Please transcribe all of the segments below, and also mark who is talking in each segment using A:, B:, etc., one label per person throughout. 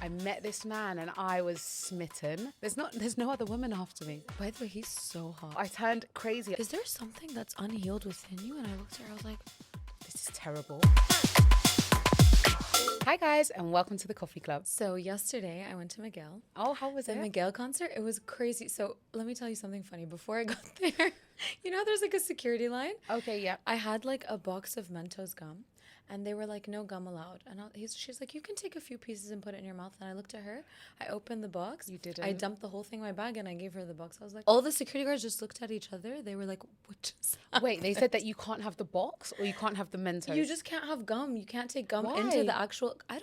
A: I met this man and I was smitten. There's no other woman after me.
B: By the way, he's so hot.
A: I turned crazy.
B: Is there something that's unhealed within you? And I looked at her, I was like,
A: This is terrible. Hi guys, and welcome to the Coffee Club.
B: so yesterday I went to Miguel.
A: Oh, how was
B: The
A: it?
B: Miguel concert, it was crazy. So let me tell you something funny. Before I got there, you know, there's like a security line.
A: Okay, yeah.
B: I had like a box of Mentos gum, and they were like, no gum allowed. And she's like, you can take a few pieces and put it in your mouth. And I looked at her, I opened the box.
A: You didn't?
B: I dumped the whole thing in my bag and I gave her the box. I was like, all the security guards just looked at each other. They were like, what just happened?
A: Wait, they said that you can't have the box or you can't have the Mentos?
B: You just can't have gum. You can't take gum
A: Why?
B: into the actual. I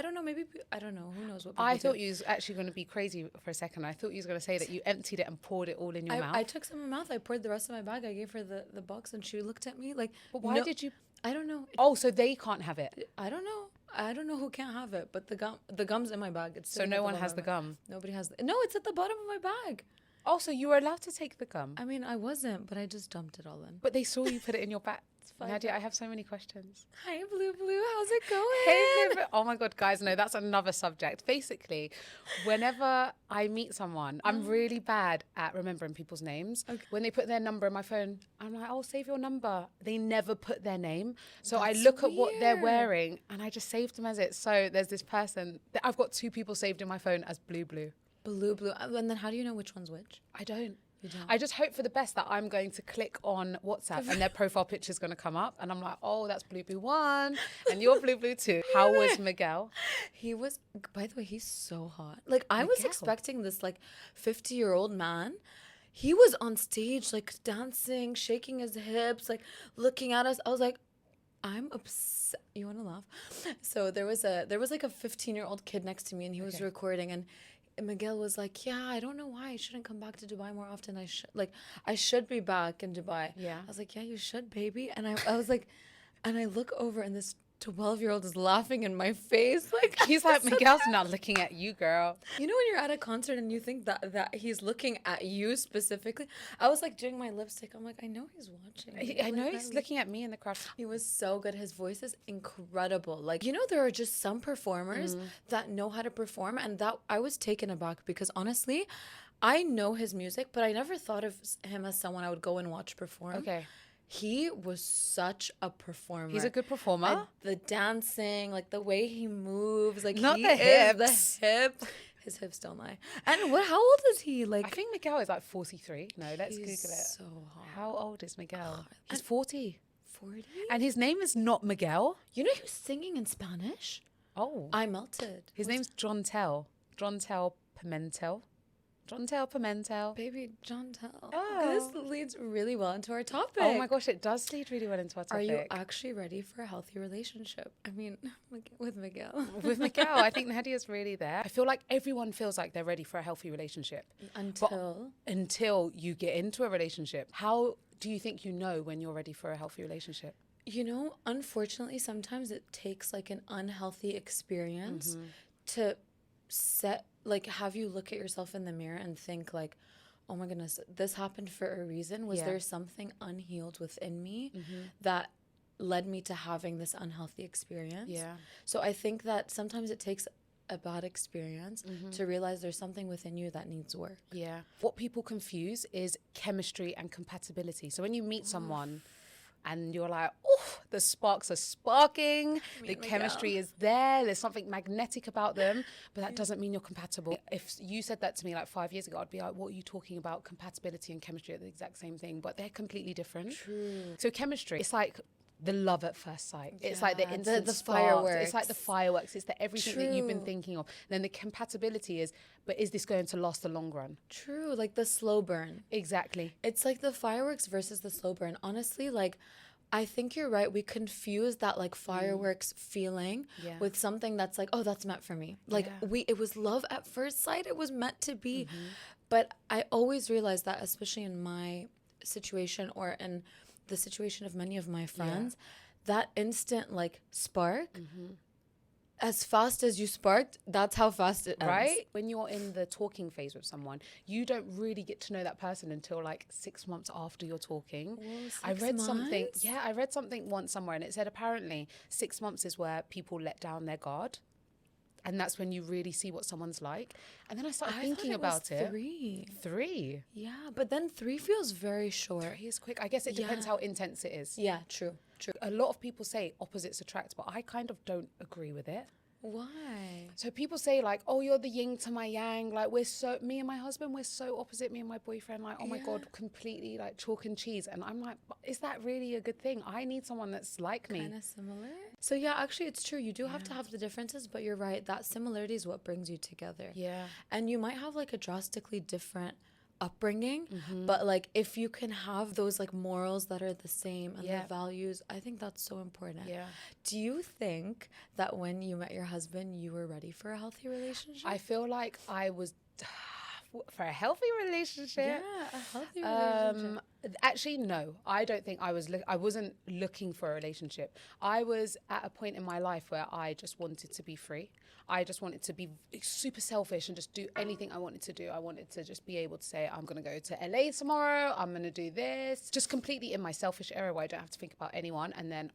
B: don't know. Maybe I don't know. Who knows what?
A: I
B: people
A: thought you was actually going to be crazy for a second. I thought you was going to say that you emptied it and poured it all in your mouth.
B: I took some in my mouth. I poured the rest of my bag. I gave her the box, and she looked at me like.
A: But why
B: no,
A: did you?
B: I don't know.
A: Oh, so they can't have it.
B: I don't know. I don't know who can't have it, but the gum's in my bag. It's
A: So
B: sitting
A: no
B: at
A: one
B: bottom
A: has
B: of
A: the
B: my-
A: gum.
B: Nobody has. No, it's at the bottom of my bag.
A: Oh, so you were allowed to take the gum,
B: I mean, I wasn't, but I just dumped it all in.
A: but they saw you put it in your bag.
B: fine.
A: Nadia, I have so many questions.
B: Hi, Blue. How's it going?
A: Hey, Blue. Oh my God, guys, no, that's another subject. Basically, whenever I meet someone, I'm really bad at remembering people's names.
B: Okay.
A: When they put their number in my phone, I'm like, oh, save your number. They never put their name. So I
B: That's
A: look at what they're
B: weird.
A: wearing and I just saved them as it. So there's this person, I've got two people saved in my phone as Blue.
B: Blue. And then how do you know which one's which?
A: I don't.
B: You don't.
A: I just hope for the best that I'm going to click on WhatsApp and their profile picture is going to come up and I'm like, oh, that's Blue 1 and you're Blue 2. How was Miguel?
B: He was, by the way, he's so hot. Like, I was
A: Miguel.
B: expecting this, like, 50-year-old man. He was on stage, like, dancing, shaking his hips, like, looking at us. I was like, I'm upset. You want to laugh? So there was like a 15-year-old kid next to me, and he was
A: Okay.
B: recording, and Miguel was like, yeah, I don't know why I shouldn't come back to Dubai more often. I should be back in Dubai.
A: Yeah.
B: I was like, yeah, you should, baby. And I was like, and I look over, and this 12-year-old is laughing in my face. Like,
A: He's like, Miguel's not looking at you, girl.
B: you know when you're at a concert and you think that he's looking at you specifically? I was like doing my lipstick. I'm like, I know he's watching.
A: I know
B: Like,
A: he's looking at me in the crowd.
B: He was so good. His voice is incredible. Like, you know, there are just some performers that know how to perform, and that I was taken aback because honestly, I know his music, but I never thought of him as someone I would go and watch perform.
A: Okay.
B: He was such a performer.
A: He's a good performer.
B: And the dancing, like the way he moves, like
A: Not
B: he
A: the
B: is
A: hips.
B: the hip. His hips don't lie. And how old is he?
A: I
B: Like,
A: think Miguel is like 43. No, let's
B: he's
A: Google it.
B: so hot.
A: How old is Miguel? He's
B: and-
A: 40.
B: 40?
A: And his name is not Miguel.
B: You know he was singing in Spanish?
A: Oh.
B: I melted.
A: His name's John Tell. John Tell Pimentel. John Tell Pimentel.
B: Baby John Tell.
A: Oh.
B: This leads really well into our topic.
A: Oh my gosh, it does lead really well into our
B: Are
A: topic.
B: you actually ready for a healthy relationship? I mean, with Miguel.
A: With Miguel, I think Nadia's really there. I feel like everyone feels like they're ready for a healthy relationship. Until you get into a relationship. How do you think you know when you're ready for a healthy relationship?
B: You know, unfortunately, sometimes it takes like an unhealthy experience to have you look at yourself in the mirror and think like, oh my goodness, this happened for a reason. Was
A: Yeah.
B: there something unhealed within me that led me to having this unhealthy experience?
A: Yeah.
B: So I think that sometimes it takes a bad experience to realize there's something within you that needs work.
A: Yeah. What people confuse is chemistry and compatibility. So when you meet someone and you're like, oh, the sparks are sparking, the
B: and
A: chemistry is there's something magnetic about them, but that doesn't mean you're compatible. If you said that to me like 5 years ago, I'd be like, what are you talking about? Compatibility and chemistry are the exact same thing, but they're completely different.
B: True.
A: So chemistry, it's like the love at first sight. It's like the
B: Yeah,
A: instant
B: the
A: sparks. It's like the
B: fireworks.
A: fireworks. It's the everything that you've been
B: True.
A: thinking of. Then the compatibility is, but is this going to last the long run?
B: True, like the slow burn.
A: Exactly.
B: It's like the fireworks versus the slow burn. Honestly, like, I think you're right. We confuse that like fireworks feeling
A: Yeah.
B: with something that's like, oh, that's meant for me. Like
A: Yeah.
B: it was love at first sight. It was meant to be. But I always realized that, especially in my situation or in the situation of many of my friends, that instant like spark, as fast as you sparked, that's how fast it ends.
A: Right? When you're in the talking phase with someone, you don't really get to know that person until like 6 months after you're talking.
B: Whoa,
A: I
B: 6
A: read something.
B: months?
A: Yeah, I read something once somewhere and it said apparently 6 months is where people let down their guard. and that's when you really see what someone's like. And then I started thinking
B: thought
A: about
B: it.
A: it.
B: Three.
A: 3.
B: Yeah, but then 3 feels very short.
A: 3 is quick. I guess it depends how intense it is.
B: Yeah, true.
A: A lot of people say opposites attract, but I kind of don't agree with it.
B: Why?
A: So people say like, oh, you're the yin to my yang. Like me and my husband, we're so opposite, me and my boyfriend. Like, oh my God, completely like chalk and cheese. And I'm like, is that really a good thing? I need someone that's like me.
B: Kind of similar. So yeah, actually it's true. You do have to have the differences, but you're right. That similarity is what brings you together.
A: Yeah.
B: And you might have like a drastically different upbringing, but like if you can have those like morals that are the same and the values, I think that's so important.
A: Yeah.
B: Do you think that when you met your husband you were ready for a healthy relationship?
A: I feel like I was for a healthy relationship.
B: Yeah, a healthy relationship.
A: Actually, no. I don't think I was. I wasn't looking for a relationship. I was at a point in my life where I just wanted to be free. I just wanted to be super selfish and just do anything I wanted to do. I wanted to just be able to say, I'm going to go to LA tomorrow. I'm going to do this. Just completely in my selfish era where I don't have to think about anyone. And then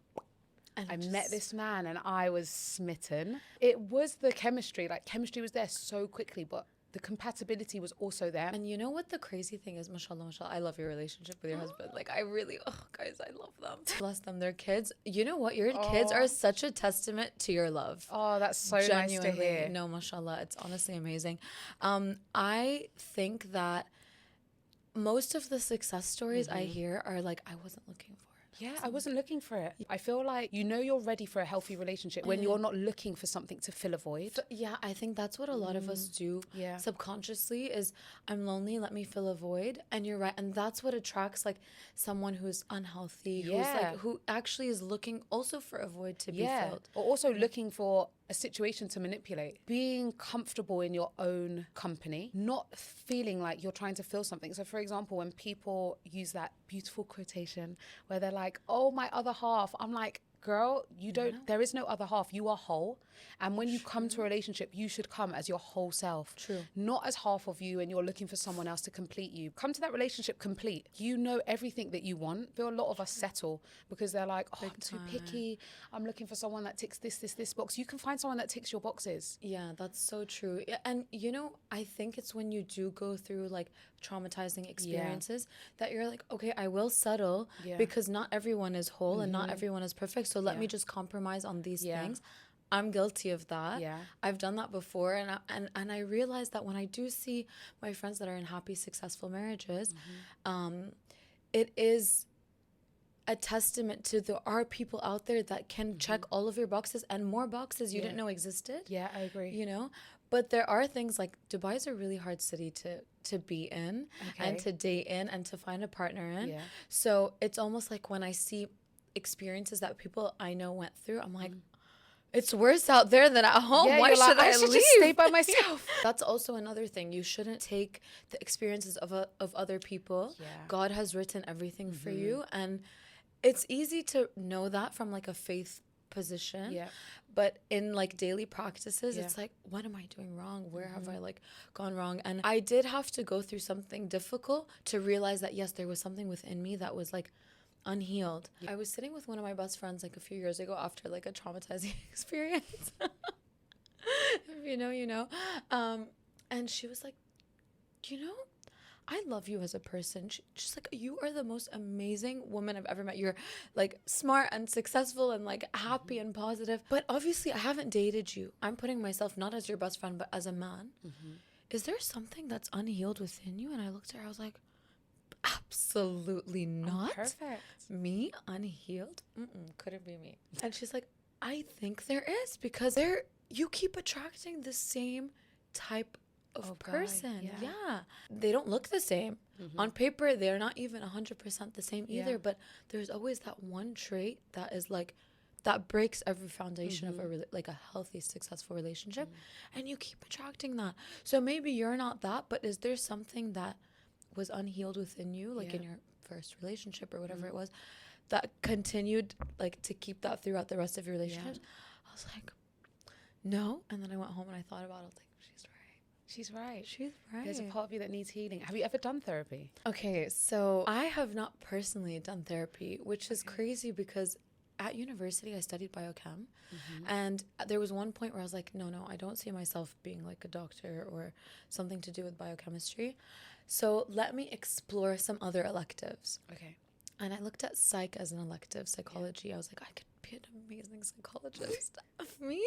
A: I met this man and I was smitten. It was the chemistry. Like chemistry was there so quickly, but the compatibility was also there.
B: And you know what the crazy thing is, mashallah, mashallah, I love your relationship with your husband. Like, I really, guys, I love them. Bless them, their kids. You know what? Your kids are such a testament to your love.
A: Oh, that's so nice to hear.
B: No, mashallah, it's honestly amazing. I think that most of the success stories I hear are like, I wasn't looking for.
A: Yeah, I wasn't looking for it. I feel like you're ready for a healthy relationship when you're not looking for something to fill a void.
B: Yeah, I think that's what a lot of us do subconsciously is I'm lonely, let me fill a void. And you're right. And that's what attracts like someone who's unhealthy, who actually is looking also for a void to be filled.
A: Or also looking for a situation to manipulate. Being comfortable in your own company, not feeling like you're trying to fill something. So for example, when people use that beautiful quotation where they're like, oh, my other half, I'm like, girl, there is no other half. You are whole. And when you come to a relationship, you should come as your whole self.
B: True.
A: Not as half of you and you're looking for someone else to complete you. Come to that relationship complete. You know everything that you want. I feel a lot of us settle because they're like, oh, I'm too picky. I'm looking for someone that ticks this box. You can find someone that ticks your boxes.
B: Yeah, that's so true. And you know, I think it's when you do go through like traumatizing experiences that you're like, okay, I will settle because not everyone is whole and not everyone is perfect. So let me just compromise on these things. I'm guilty of that. Yeah. I've done that before. And I realized that when I do see my friends that are in happy, successful marriages, it is a testament to there are people out there that can check all of your boxes and more boxes you didn't know existed.
A: Yeah, I agree.
B: You know? But there are things like Dubai is a really hard city to be in and to date in and to find a partner in. Yeah. So it's almost like when I see experiences that people I know went through, I'm like, it's worse out there than at home. Why should I leave?
A: Just stay by myself.
B: That's also another thing. You shouldn't take the experiences of other people. Yeah. God has written everything for you. And it's easy to know that from like a faith position. Yeah. But in like daily practices, it's like, what am I doing wrong? Where have I like gone wrong? And I did have to go through something difficult to realize that, yes, there was something within me that was like unhealed. I was sitting with one of my best friends like a few years ago after like a traumatizing experience. If you know, you know. And she was like, you know, I love you as a person. She's like, you are the most amazing woman I've ever met. You're like smart and successful and like happy and positive. But obviously I haven't dated you. I'm putting myself not as your best friend, but as a man. Is there something that's unhealed within you? And I looked at her, I was like, absolutely not.
A: Oh, perfect.
B: Me unhealed? Couldn't be me. And she's like, I think there is, because you keep attracting the same type of person. Yeah. They don't look the same. On paper, they're not even 100% the same either, but there's always that one trait that is like, that breaks every foundation of a healthy, successful relationship. And you keep attracting that. So maybe you're not that, but is there something that was unhealed within you, like in your first relationship or whatever it was, that continued like to keep that throughout the rest of your relationships? I was like, no. And then I went home and I thought about it. I was like, she's right.
A: There's a part of you that needs healing. Have you ever done therapy?
B: Okay, so I have not personally done therapy, which is crazy because at university, I studied biochem. And there was one point where I was like, no, I don't see myself being like a doctor or something to do with biochemistry. So let me explore some other electives.
A: Okay.
B: And I looked at psych as an elective, psychology. I was like, I could be an amazing psychologist. Me?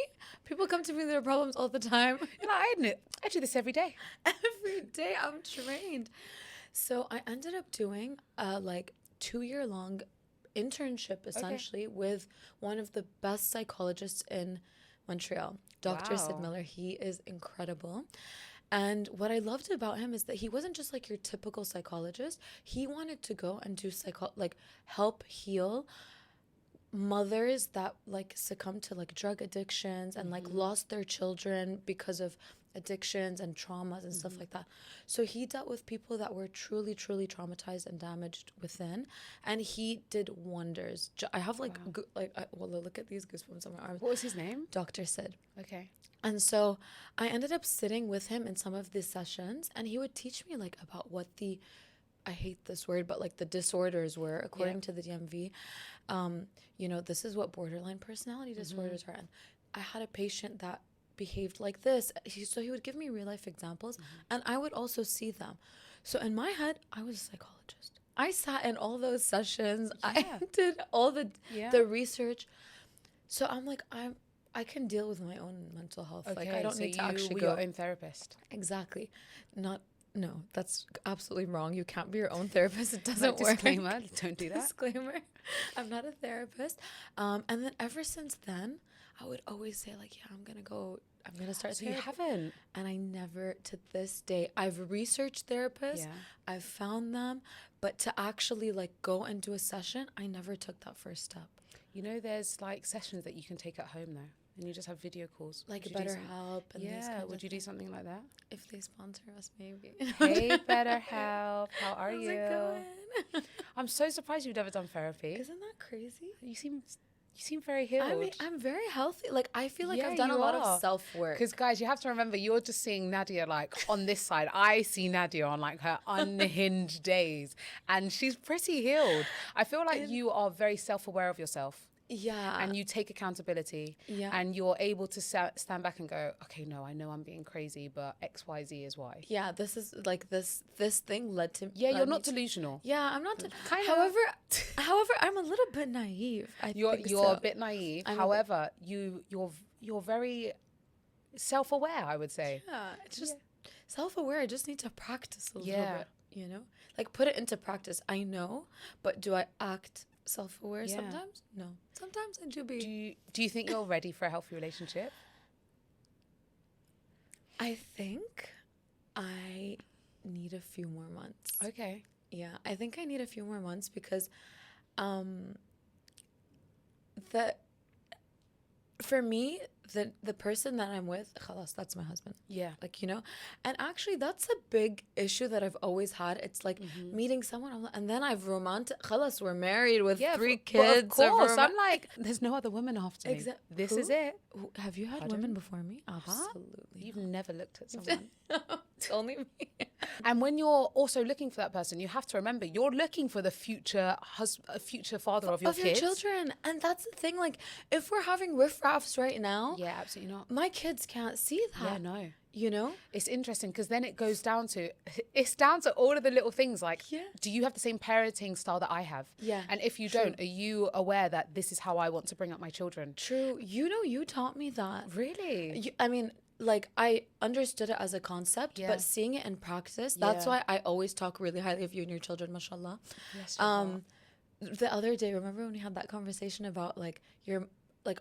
B: People come to me with their problems all the time.
A: You know, I do this every day.
B: Every day I'm trained. So I ended up doing a 2-year-long internship essentially with one of the best psychologists in Montreal, Dr. Sid Miller. He is incredible. And what I loved about him is that he wasn't just like your typical psychologist. He wanted to go and do help heal mothers that like succumb to like drug addictions and like lost their children because of addictions and traumas and stuff like that. So he dealt with people that were truly, truly traumatized and damaged within, and he did wonders. I have look at these goosebumps on my arms.
A: What was his name?
B: Dr. Sid.
A: Okay.
B: And so I ended up sitting with him in some of these sessions, and he would teach me like about what I hate this word, but like the disorders were according to the DMV. This is what borderline personality disorders are. And I had a patient that behaved like this. So he would give me real life examples, and I would also see them. So in my head, I was a psychologist. I sat in all those sessions. I did all the research. So I'm like, I can deal with my own mental health.
A: Okay,
B: like I don't need to actually go.
A: Your own therapist.
B: Exactly. No, that's absolutely wrong. You can't be your own therapist. It doesn't work.
A: Disclaimer, don't do that.
B: Disclaimer. I'm not a therapist. And then ever since then, I would always say like, yeah, I'm going to start
A: So
B: therapy.
A: you haven't?
B: And I never, to this day, I've researched therapists. Yeah. I've found them. But to actually like go and do a session, I never took that first step.
A: You know, there's like sessions that you can take at home though. And you just have video calls.
B: Like BetterHelp.
A: Would you do something like that?
B: If they sponsor us, maybe.
A: Hey, BetterHelp. How are you?
B: How's it going?
A: I'm so surprised you've never done therapy.
B: Isn't that crazy?
A: You seem very healed.
B: I mean, I'm very healthy. Like, I feel like I've done a lot of self-work.
A: Because, guys, you have to remember, you're just seeing Nadia, like, on this side. I see Nadia on, like, her unhinged days. And she's pretty healed. I feel like you are very self-aware of yourself.
B: Yeah.
A: And you take accountability. Yeah. And you're able to stand back and go, okay, no, I know I'm being crazy, but X, Y, Z is why.
B: Yeah, this is like this thing led to.
A: Yeah, you're not delusional.
B: Yeah, I'm not. However, I'm a little bit naive. You're
A: a bit naive. However, you're very self-aware, I would say.
B: Yeah, it's just self-aware. I just need to practice a little bit, you know? Like put it into practice. I know, but do I act self-aware sometimes? No. Sometimes I do be.
A: Do you think you're ready for a healthy relationship?
B: I think I need a few more months.
A: Okay.
B: Yeah, I think I need a few more months because for me, the person that I'm with, khalas, that's my husband.
A: Yeah.
B: Like, you know, and actually that's a big issue that I've always had. It's like meeting someone and then I've khalas, we're married with 3 kids.
A: Of course. I'm like, there's no other women after me. This is it.
B: Have you had women before me? Absolutely.
A: You've never looked at someone.
B: It's only me.
A: And when you're also looking for that person, you have to remember you're looking for the future future father of your kids.
B: Your children. And that's the thing, like if we're having riffraffs right now,
A: yeah, absolutely not.
B: My kids can't see that.
A: Yeah, no.
B: You know?
A: It's interesting because then it goes down to all of the little things like, do you have the same parenting style that I have?
B: Yeah.
A: And if you don't, are you aware that this is how I want to bring up my children?
B: True. You know, you taught me that.
A: Really?
B: I mean, like I understood it as a concept, but seeing it in practice, that's why I always talk really highly of you and your children, mashallah.
A: Yes,
B: the other day, remember when we had that conversation about like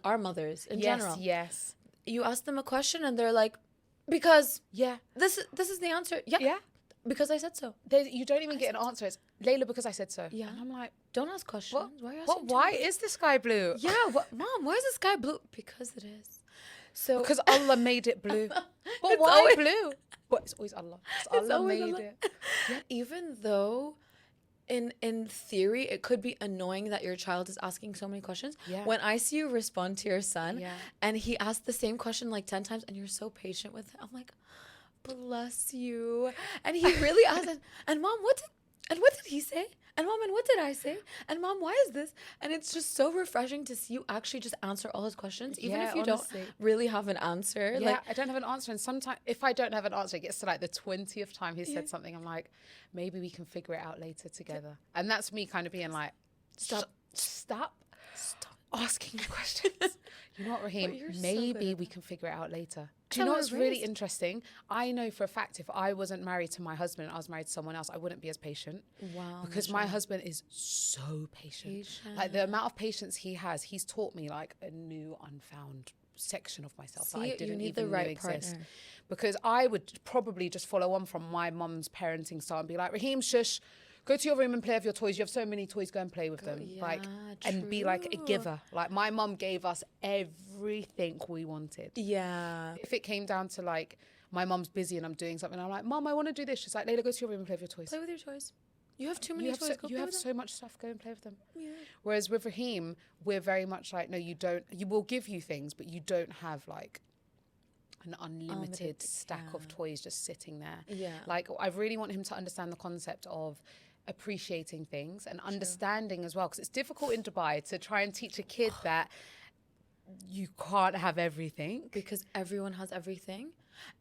B: our mothers in general?
A: Yes.
B: You ask them a question and they're like, because this is the answer. Yeah. Because I said so.
A: You don't even get an answer. It's Layla, because I said so.
B: Yeah.
A: And I'm like,
B: don't ask questions.
A: Why are you asking? Why is the sky blue?
B: Yeah. Mom, why is the sky blue? Because it is. So
A: because Allah made it blue. But why blue? But it's always Allah. Allah made it.
B: Yeah, even though in theory it could be annoying that your child is asking so many questions. Yeah. When I see you respond to your son and he asked the same question like 10 times and you're so patient with it, I'm like, bless you. And he really asked and Mom, And what did he say? And mom, and what did I say? And mom, why is this? And it's just so refreshing to see you actually just answer all his questions, even
A: Yeah,
B: if you
A: honestly.
B: don't really have an answer.
A: Yeah,
B: Like,
A: I don't have an answer. And sometimes if I don't have an answer, it gets to like the 20th time he
B: Yeah.
A: said something. I'm like, maybe we can figure it out later together. And that's me kind of being like,
B: Stop.
A: Stop asking me questions. You know what, Raheem?
B: you're so good
A: Maybe
B: at
A: we can figure it out later. Do you
B: how
A: know
B: we're
A: what's really
B: raised.
A: interesting? I know for a fact if I wasn't married to my husband and I was married to someone else, I wouldn't be as patient.
B: Wow.
A: Because my husband is so patient. Like the amount of patience he has, he's taught me like a new unfound section of myself that I
B: See,
A: didn't
B: you need
A: even
B: the
A: know
B: right
A: exist.
B: partner.
A: Because I would probably just follow on from my mum's parenting style and be like, Raheem, shush, go to your room and play with your toys. You have so many toys, go and play with them. Like, and be like a
B: true.
A: giver. Like my mum gave us everything we wanted.
B: Yeah.
A: If it came down to like my mum's busy and I'm doing something, I'm like, Mum, I want to do this. She's like, Layla, go to your room and play with your toys.
B: Play with your toys. You have too many
A: You have,
B: toys.
A: so,
B: Go
A: you
B: play
A: have
B: with them.
A: so much stuff, go and play with them.
B: Yeah.
A: Whereas with Raheem, we're very much like, no, you don't, you will give you things, but you don't have like an unlimited stack of toys just sitting there.
B: Yeah.
A: Like I really want him to understand the concept of appreciating things and understanding as well, because it's difficult in Dubai to try and teach a kid that you can't have everything.
B: Because everyone has everything.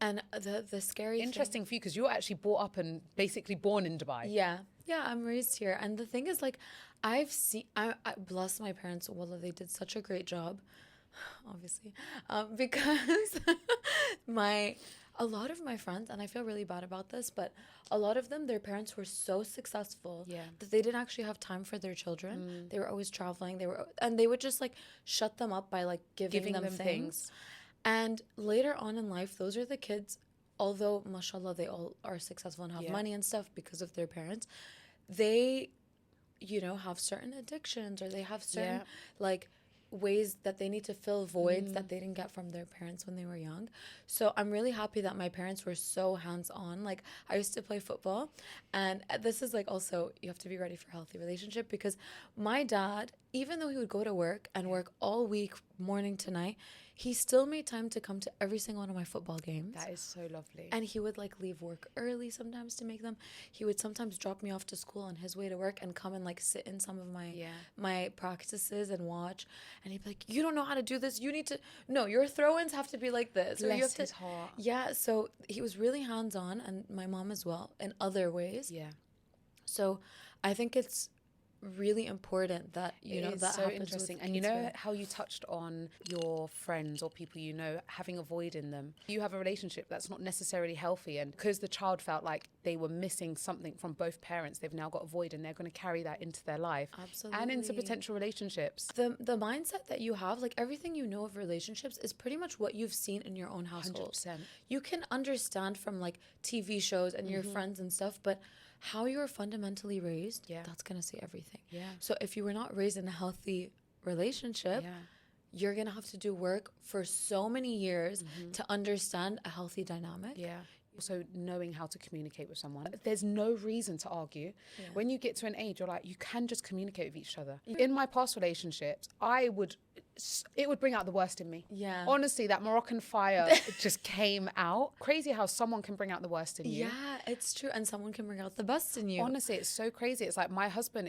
B: And the scary
A: Interesting for you because you're actually brought up and basically born in Dubai.
B: Yeah. Yeah, I'm raised here. And the thing is, like, I've seen, I bless my parents, wallah, they did such a great job, obviously, because a lot of my friends, and I feel really bad about this, but a lot of them, their parents were so successful that they didn't actually have time for their children. They were always traveling. And they would just like shut them up by like giving them things. And later on in life, those are the kids, although mashallah, they all are successful and have money and stuff because of their parents, they, have certain addictions or they have certain like ways that they need to fill voids that they didn't get from their parents when they were young. So I'm really happy that my parents were so hands-on. Like I used to play football, and this is like also you have to be ready for a healthy relationship, because my dad, even though he would go to work and work all week morning to night, he still made time to come to every single one of my football games.
A: That is so lovely.
B: And he would like leave work early sometimes to make them. He would sometimes drop me off to school on his way to work and come and like sit in some of my practices and watch. And he'd be like, you don't know how to do this. You need to, no, your throw-ins have to be like this.
A: Bless
B: or you have
A: his
B: to,
A: heart.
B: Yeah, so he was really hands-on, and my mom as well in other ways.
A: Yeah.
B: So I think it's really important that that
A: so
B: happens
A: interesting.
B: with
A: And you
B: kids
A: know
B: who-
A: how you touched on your friends or people having a void in them. You have a relationship that's not necessarily healthy, and because the child felt like they were missing something from both parents, they've now got a void and they're going to carry that into their life and into
B: Absolutely.
A: potential relationships.
B: The mindset that you have, like everything you know of relationships, is pretty much what you've seen in your own household.
A: 100%.
B: You can understand from like TV shows and your friends and stuff, but how you're fundamentally raised, that's gonna say everything.
A: Yeah.
B: So if you were not raised in a healthy relationship, you're gonna have to do work for so many years to understand a healthy dynamic.
A: Yeah. Also knowing how to communicate with someone. There's no reason to argue. When you get to an age, you're like, you can just communicate with each other. In my past relationships, it would bring out the worst in me.
B: Yeah.
A: Honestly, that Moroccan fire just came out. Crazy how someone can bring out the worst in you.
B: Yeah, it's true. And someone can bring out the best in you.
A: Honestly, it's so crazy. It's like my husband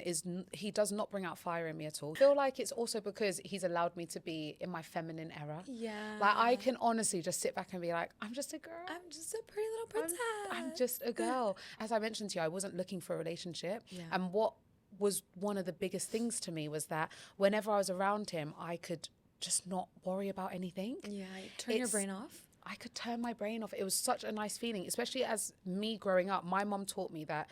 A: he does not bring out fire in me at all. I feel like it's also because he's allowed me to be in my feminine era.
B: Yeah.
A: Like I can honestly just sit back and be like, I'm just a girl.
B: I'm just a pretty little princess.
A: I'm just a girl. As I mentioned to you, I wasn't looking for a relationship. And what was one of the biggest things to me was that whenever I was around him, I could just not worry about anything.
B: Yeah, turn your brain off.
A: I could turn my brain off. It was such a nice feeling, especially as me growing up. My mum taught me that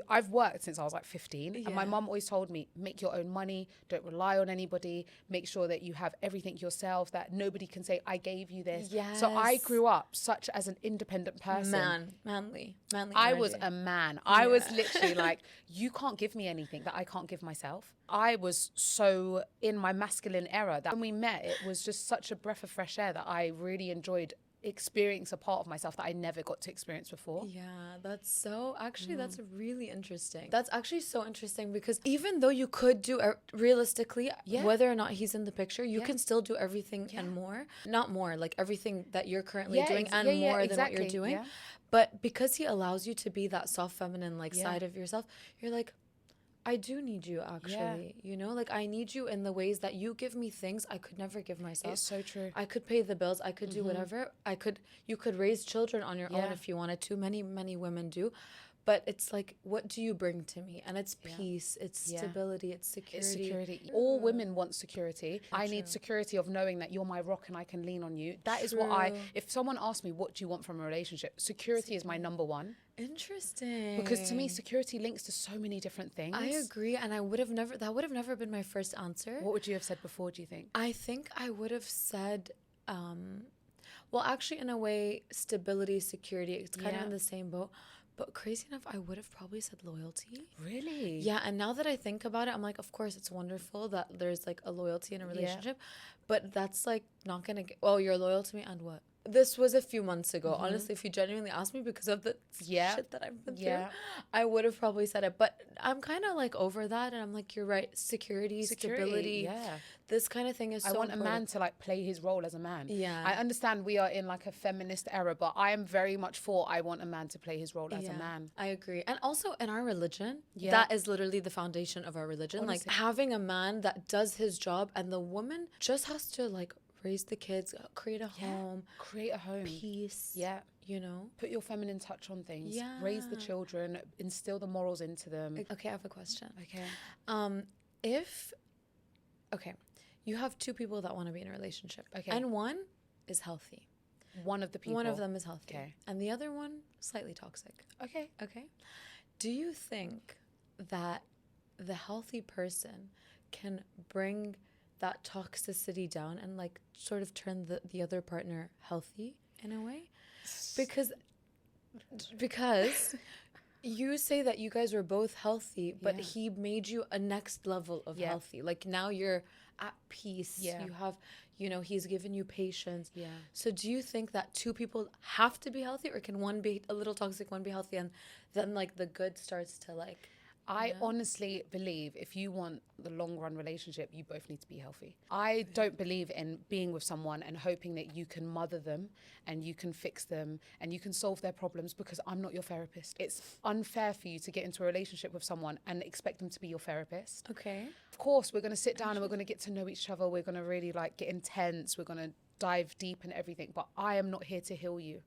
A: I've worked since I was like 15, and my mum always told me, make your own money, don't rely on anybody, make sure that you have everything yourself, that nobody can say, I gave you this. So I grew up such as an independent person.
B: Manly
A: I was
B: energy.
A: a man. I was literally like, you can't give me anything that I can't give myself. I was so in my masculine era that when we met, it was just such a breath of fresh air that I really enjoyed experience a part of myself that I never got to experience before.
B: Yeah, that's so actually that's really interesting. That's actually so interesting, because even though you could do realistically whether or not he's in the picture, you can still do everything and more. Not more, like everything that you're currently doing and more than what you're doing. But because he allows you to be that soft feminine like side of yourself, you're like, I do need you actually, you know, like I need you in the ways that you give me things I could never give myself.
A: It's so true.
B: I could pay the bills. I could do whatever. You could raise children on your own if you wanted to. Many women do. But it's like, what do you bring to me? And it's peace, it's stability, it's security.
A: It's security. All women want security. I need security of knowing that you're my rock and I can lean on you. That is what if someone asks me, what do you want from a relationship? Security is my number one.
B: Interesting.
A: Because to me, security links to so many different things.
B: I agree. And that would have never been my first answer.
A: What would you have said before, do you think?
B: I think I would have said, well, actually, in a way, stability, security, it's kind of in the same boat. But crazy enough, I would have probably said loyalty.
A: Really?
B: Yeah, and now that I think about it, I'm like, of course, it's wonderful that there's like a loyalty in a relationship, but that's like not gonna get, oh, you're loyal to me and what? This was a few months ago. Honestly, if you genuinely asked me because of the shit that I've been through, I would have probably said it. But I'm kind of like over that, and I'm like, you're right. Security, stability, this kind of thing is so important.
A: I want a man to like play his role as a man.
B: Yeah.
A: I understand we are in like a feminist era, but I am very much for I want a man to play his role as a man.
B: I agree. And also in our religion, that is literally the foundation of our religion. Honestly. Like having a man that does his job and the woman just has to like raise the kids, create a home. Peace.
A: Yeah.
B: You know?
A: Put your feminine touch on things.
B: Yeah.
A: Raise the children, instill the morals into them.
B: Okay, I have a question.
A: Okay.
B: You have two people that want to be in a relationship.
A: Okay.
B: And one is healthy.
A: One of the people.
B: One of them is healthy.
A: Okay.
B: And the other one, slightly toxic.
A: Okay.
B: Okay. Do you think that the healthy person can bring that toxicity down and like sort of turn the other partner healthy in a way? Because you say that you guys were both healthy, but he made you a next level of healthy. Like now you're at peace.
A: Yeah.
B: You have, you know, he's given you patience.
A: Yeah.
B: So do you think that two people have to be healthy, or can one be a little toxic, one be healthy, and then like the good starts to like...
A: I honestly believe if you want the long run relationship, you both need to be healthy. I don't believe in being with someone and hoping that you can mother them and you can fix them and you can solve their problems, because I'm not your therapist. It's unfair for you to get into a relationship with someone and expect them to be your therapist.
B: Okay.
A: Of course, we're going to sit down and we're going to get to know each other. We're going to really like get intense. We're going to dive deep in everything. But I am not here to heal you.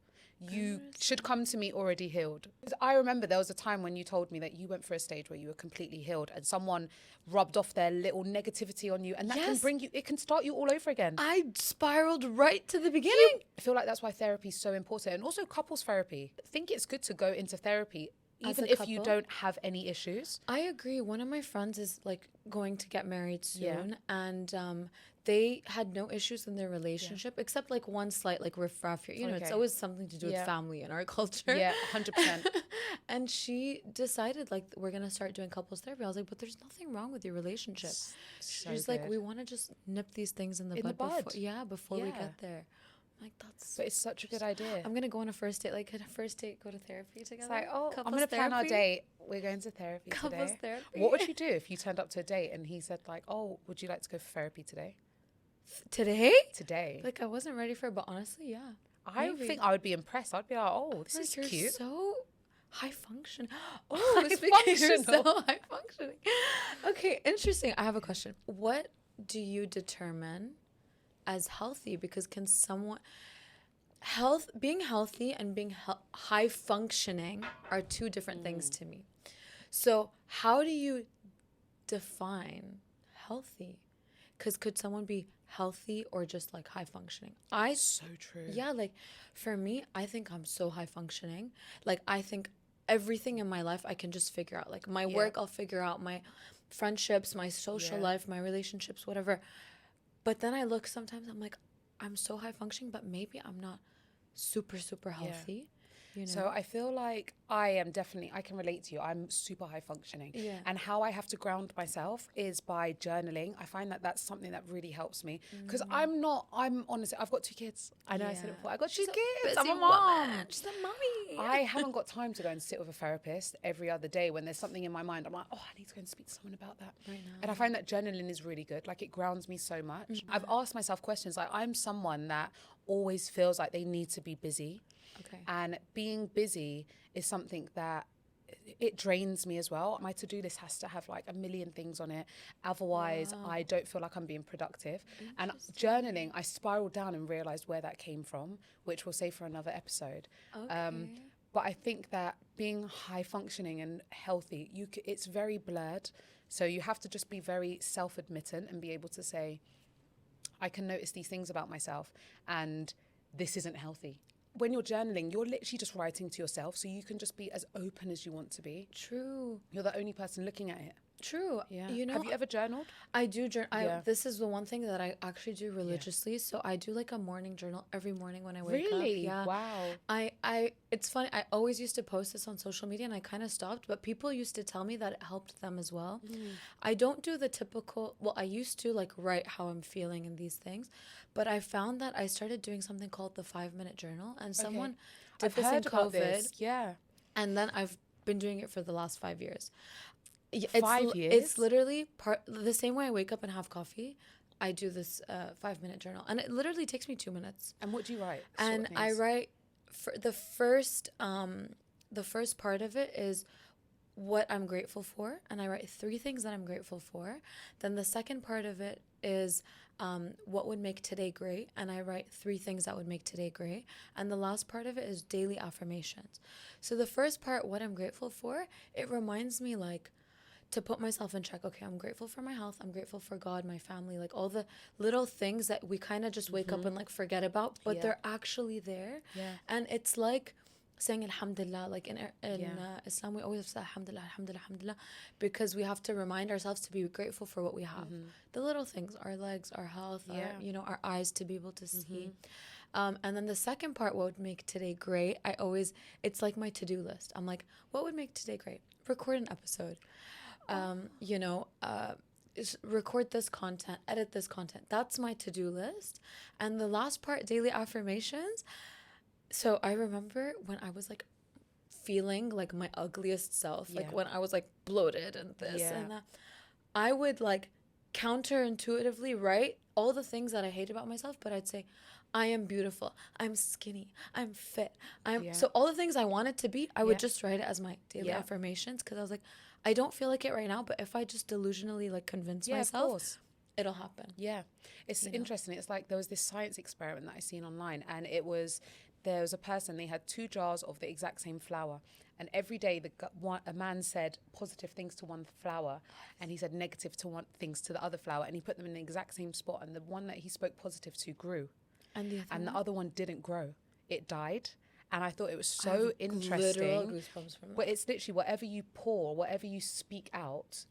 A: You should come to me already healed. I remember there was a time when you told me that you went through a stage where you were completely healed and someone rubbed off their little negativity on you, and that can bring you, it can start you all over again.
B: I spiraled right to the beginning.
A: I feel like that's why therapy is so important, and also couples therapy. I think it's good to go into therapy even if you don't have any issues.
B: I agree. One of my friends is like going to get married soon, and they had no issues in their relationship except like one slight like riff-raff here. You know, it's always something to do with family in our culture.
A: Yeah, 100%.
B: And she decided like, we're gonna start doing couples therapy. I was like, but there's nothing wrong with your relationship. She's like, we want to just nip these things in the bud. Before we get there. Like, that's...
A: But it's such a good idea.
B: I'm gonna go on a first date. Like, could a first date go to therapy together?
A: It's like, oh,
B: couples
A: I'm gonna plan our
B: therapy?
A: date. We're going to therapy
B: Couples
A: today.
B: therapy.
A: What would you do if you turned up to a date and he said like, oh, would you like to go for therapy today? Today.
B: Like, I wasn't ready for it, but honestly, yeah.
A: I think I would be impressed. I'd be like, oh, this is
B: you're
A: cute.
B: So high function.
A: High
B: You're so high functioning. Okay, interesting. I have a question. What do you determine as healthy? Because can someone... being healthy and being high functioning are two different things to me. So how do you define healthy? Because could someone be healthy or just like high functioning?
A: So true.
B: Yeah, like for me, I think I'm so high functioning. Like I think everything in my life I can just figure out. Like my work, I'll figure out, my friendships, my social life, my relationships, whatever. But then I look sometimes, I'm like, I'm so high functioning, but maybe I'm not super, super healthy. You know?
A: So I feel like I can relate to you. I'm super high functioning.
B: Yeah.
A: And how I have to ground myself is by journaling. I find that that's something that really helps me. Because I'm honestly, I've got 2 kids. I know I said it before. I got 2 kids. I'm a mom.
B: She's a mommy.
A: I haven't got time to go and sit with a therapist every other day when there's something in my mind. I'm like, oh, I need to go and speak to someone about that.
B: Right now.
A: And I find that journaling is really good. Like, it grounds me so much. I've asked myself questions. Like, I'm someone that always feels like they need to be busy.
B: Okay.
A: And being busy is something that it drains me as well. My to-do list has to have like a million things on it. Otherwise,
B: Wow.
A: I don't feel like I'm being productive. And
B: Interesting.
A: journaling, I spiraled down and realized where that came from, which we'll say for another episode.
B: Okay.
A: But I think that being high functioning and healthy, it's very blurred. So you have to just be very self-admittant and be able to say, I can notice these things about myself and this isn't healthy. When you're journaling, you're literally just writing to yourself, so you can just be as open as you want to be.
B: True.
A: You're the only person looking at it.
B: True.
A: Yeah.
B: You know,
A: Have you ever journaled?
B: I do journal.
A: Yeah.
B: This is the one thing that I actually do religiously. So I do like a morning journal every morning when I wake up.
A: Really?
B: Yeah.
A: Wow.
B: It's funny. I always used to post this on social media and I kind of stopped, but people used to tell me that it helped them as well. I don't do the typical, well, I used to like write how I'm feeling and these things, but I found that I started doing something called the 5-minute journal, and someone did
A: I've
B: this in
A: heard about
B: COVID.
A: this. Yeah.
B: And then I've been doing it for the last 5 years.
A: Years?
B: It's literally the same way I wake up and have coffee. I do this 5-minute journal, and it literally takes me 2 minutes.
A: And what do you write?
B: And I write for the first part of it is what I'm grateful for, and I write 3 things that I'm grateful for. Then the second part of it is what would make today great, and I write 3 things that would make today great. And the last part of it is daily affirmations. So the first part, what I'm grateful for, it reminds me like to put myself in check. Okay, I'm grateful for my health. I'm grateful for God, my family, like all the little things that we kind of just wake up and like forget about, but they're actually there.
A: Yeah.
B: And it's like saying alhamdulillah, like in Islam we always say alhamdulillah, alhamdulillah, alhamdulillah, because we have to remind ourselves to be grateful for what we have. The little things, our legs, our health, our, our eyes to be able to see. And then the second part, what would make today great, it's like my to-do list. I'm like, what would make today great? Record an episode. Record this content, edit this content. That's my to-do list. And the last part, daily affirmations. So I remember when I was like feeling like my ugliest self, like when I was like bloated and this and that, I would like counterintuitively write all the things that I hate about myself, but I'd say, I am beautiful, I'm skinny, I'm fit, so all the things I wanted to be, I would just write it as my daily affirmations, because I was like, I don't feel like it right now, but if I just delusionally like convince myself, it'll happen.
A: Yeah. It's interesting. It's like there was this science experiment that I seen online, and there was a person, they had 2 jars of the exact same flour, and every day a man said positive things to one flour, and he said negative things to the other flour, and he put them in the exact same spot, and the one that he spoke positive to grew, and the other one didn't grow. It died. And I thought it was so interesting.
B: Goosebumps from
A: but it's literally whatever you pour, whatever you speak out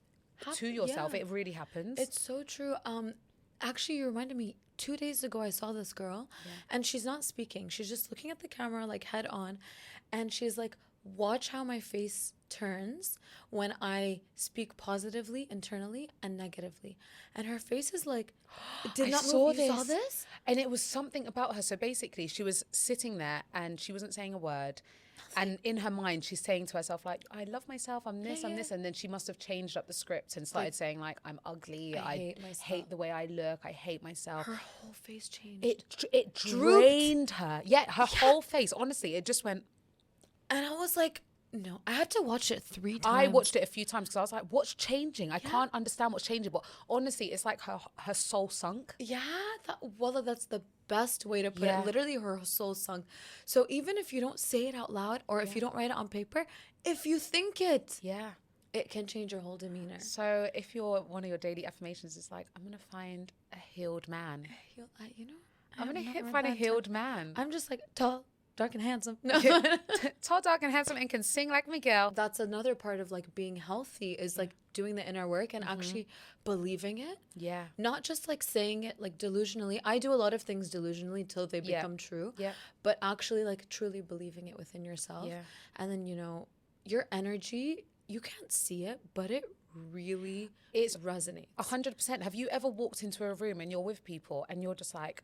A: to yourself, it really happens.
B: It's so true. Actually, you reminded me, 2 days ago I saw this girl and she's not speaking. She's just looking at the camera like head on, and she's like, watch how my face turns when I speak positively internally and negatively. And her face is like, did not move. You saw this?
A: And it was something about her. So basically she was sitting there and she wasn't saying a word. And in her mind, she's saying to herself, like, I love myself, I'm this, I'm this. And then she must have changed up the script and started saying, like, I'm ugly, I hate the way I look, I hate myself.
B: Her whole face changed.
A: It drained her. Yeah, her whole face, honestly, it just went.
B: And I was like, no, I had to watch it 3 times.
A: I watched it a few times because I was like, what's changing? I can't understand what's changing. But honestly, it's like her soul sunk.
B: Yeah, that's the best way to put it. Literally, her soul sunk. So even if you don't say it out loud, or if you don't write it on paper, if you think it, it can change your whole demeanor.
A: So if one of your daily affirmations is like, I'm going to find a healed man. I'm going to find a healed man.
B: I'm just like, tall, dark and handsome. No.
A: Tall, dark and handsome, and can sing like Miguel.
B: That's another part of like being healthy, is like doing the inner work and actually believing it. Yeah. Not just like saying it like delusionally. I do a lot of things delusionally till they become true. Yeah. But actually like truly believing it within yourself. Yeah. And then, your energy, you can't see it, but it really resonates.
A: 100%. Have you ever walked into a room and you're with people and you're just like,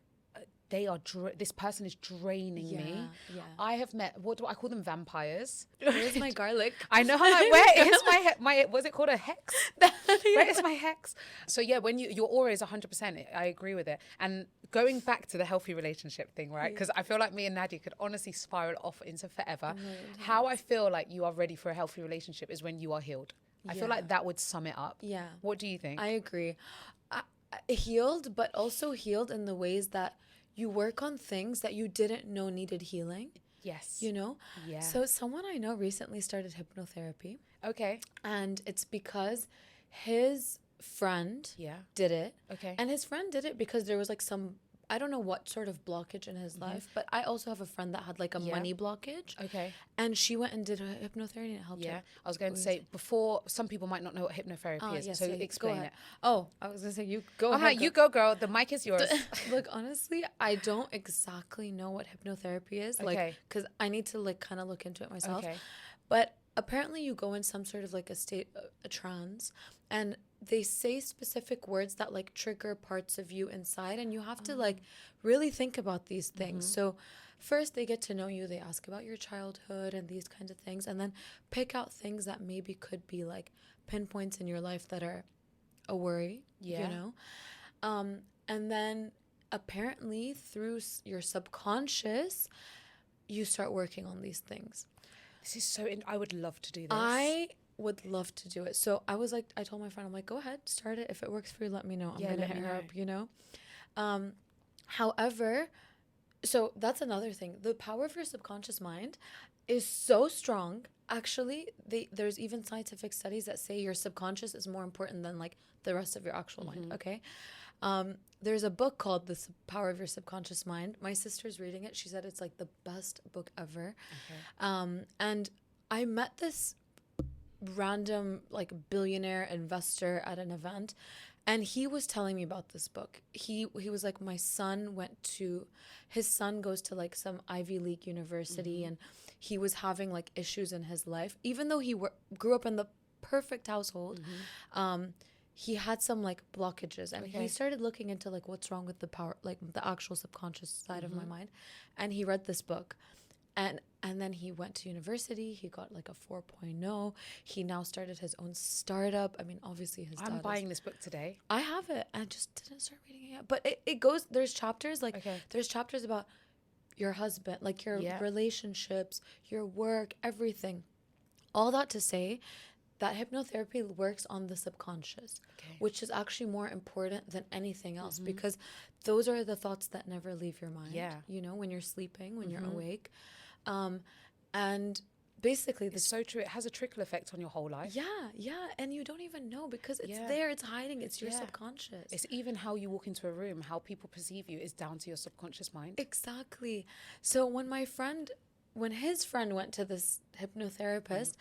A: this person is draining me.
B: Yeah.
A: I have met, what do I call them, vampires?
B: Where's my garlic?
A: I know, I'm like, where is my was it called a hex? Where is my hex? So yeah, when your aura is 100%, I agree with it. And going back to the healthy relationship thing, right? Because I feel like me and Nadia could honestly spiral off into forever. How I feel like you are ready for a healthy relationship is when you are healed. I feel like that would sum it up.
B: Yeah.
A: What do you think?
B: I agree. Healed, but also healed in the ways that you work on things that you didn't know needed healing.
A: Yes.
B: You know?
A: Yeah.
B: So someone I know recently started hypnotherapy.
A: Okay.
B: And it's because his friend did it.
A: Okay.
B: And his friend did it because there was like some, I don't know what sort of blockage in his life, but I also have a friend that had like a money blockage.
A: Okay.
B: And she went and did a hypnotherapy and it helped her.
A: I was going to say, before, some people might not know what hypnotherapy is,
B: yes,
A: so
B: yeah,
A: explain it.
B: Oh, I was going to say, you go
A: I'm
B: ahead.
A: like, you go, girl. The mic is yours.
B: Look, honestly, I don't exactly know what hypnotherapy is. Like, because I need to like kind of look into it myself.
A: Okay.
B: But apparently you go in some sort of like a state, a trance, and they say specific words that like trigger parts of you inside, and you have to like really think about these things. So first they get to know you, they ask about your childhood and these kinds of things, and then pick out things that maybe could be like pinpoints in your life that are a worry, you know? And then apparently through your subconscious, you start working on these things.
A: This is so, I would love to do this.
B: I would love to do it. So I was like, I told my friend, I'm like, go ahead, start it. If it works for you, let me know. I'm going to hit her up, you know? However, so that's another thing. The power of your subconscious mind is so strong. Actually, there's even scientific studies that say your subconscious is more important than like the rest of your actual mind, okay? There's a book called The Power of Your Subconscious Mind. My sister's reading it. She said it's like the best book ever. Okay. And I met this random like billionaire investor at an event, and he was telling me about this book. He was like, his son goes to like some Ivy League university, and he was having like issues in his life, even though he grew up in the perfect household. He had some like blockages, and he started looking into like what's wrong with the power, like the actual subconscious side of my mind. And he read this book, and then he went to university. He got like a 4.0. He now started his own startup. I mean, obviously his dad
A: buying this book today.
B: I have it. I just didn't start reading it yet. But it goes, there's chapters like, there's chapters about your husband, like your relationships, your work, everything. All that to say that hypnotherapy works on the subconscious, which is actually more important than anything else, because those are the thoughts that never leave your mind. You know, when you're sleeping, when you're awake. And basically
A: it's so true. It has a trickle effect on your whole life.
B: And you don't even know, because it's there, it's hiding, it's your subconscious.
A: It's even how you walk into a room, how people perceive you is down to your subconscious mind.
B: Exactly. So when his friend went to this hypnotherapist,